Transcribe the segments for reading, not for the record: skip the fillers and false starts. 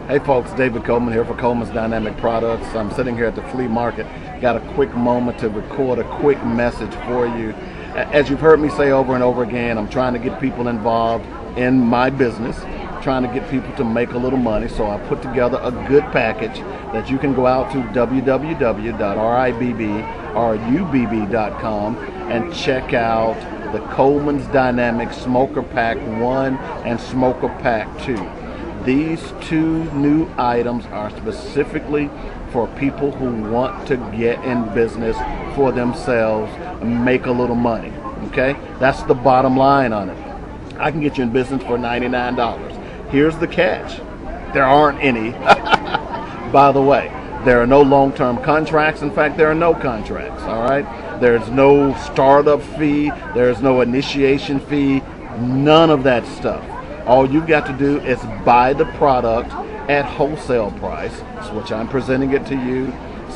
Hey folks, David Coleman here for Coleman's Dynamic Products. I'm sitting here at the flea market. Got a quick moment to record a quick message for you. As you've heard me say over and over again, I'm trying to get people involved in my business, trying to get people to make a little money. So I put together a good package that you can go out to www.ribbrubb.com and check out the Coleman's Dynamic Smoker Pack 1 and Smoker Pack 2. These two new items are specifically for people who want to get in business for themselves and make a little money. Okay? That's the bottom line on it. I can get you in business for $99. Here's the catch. There aren't any. By the way, there are no long-term contracts. In fact, there are no contracts. All right? There's no startup fee. There's no initiation fee. None of that stuff. All you've got to do is buy the product at wholesale price, which I'm presenting it to you,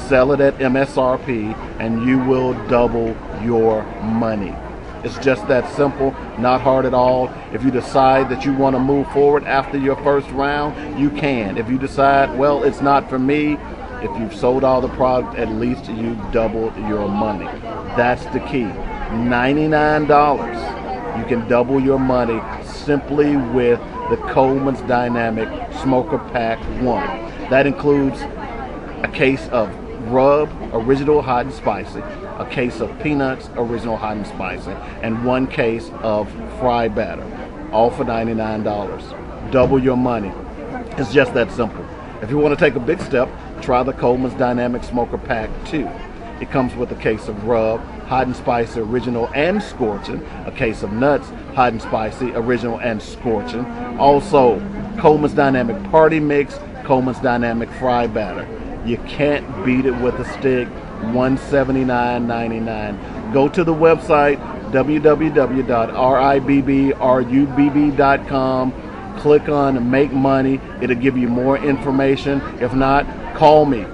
sell it at MSRP, and you will double your money. It's just that simple, not hard at all. If you decide that you want to move forward after your first round, you can. If you decide, well, it's not for me, if you've sold all the product, at least you double your money. That's the key. $99. You can double your money simply with the Coleman's Dynamic Smoker Pack 1. That includes a case of Rub Original Hot and Spicy, a case of Peanuts Original Hot and Spicy, and one case of Fry Batter, all for $99. Double your money. It's just that simple. If you want to take a big step, try the Coleman's Dynamic Smoker Pack 2. It comes with a case of Rub Hot and Spicy Original and Scorching, a case of Nuts Hot and Spicy Original and Scorching. Also, Coleman's Dynamic Party Mix, Coleman's Dynamic Fry Batter. You can't beat it with a stick. $179.99. Go to the website www.ribbrubb.com. Click on Make Money. It'll give you more information. If not, call me.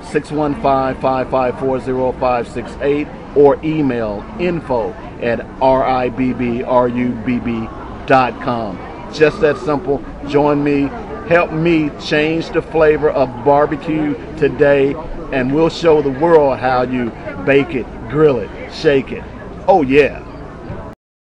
615-554-0568 or email info@ribbrubb.com. Just that simple. Join me. Help me change the flavor of barbecue today, and we'll show the world how you bake it, grill it, shake it. Oh yeah.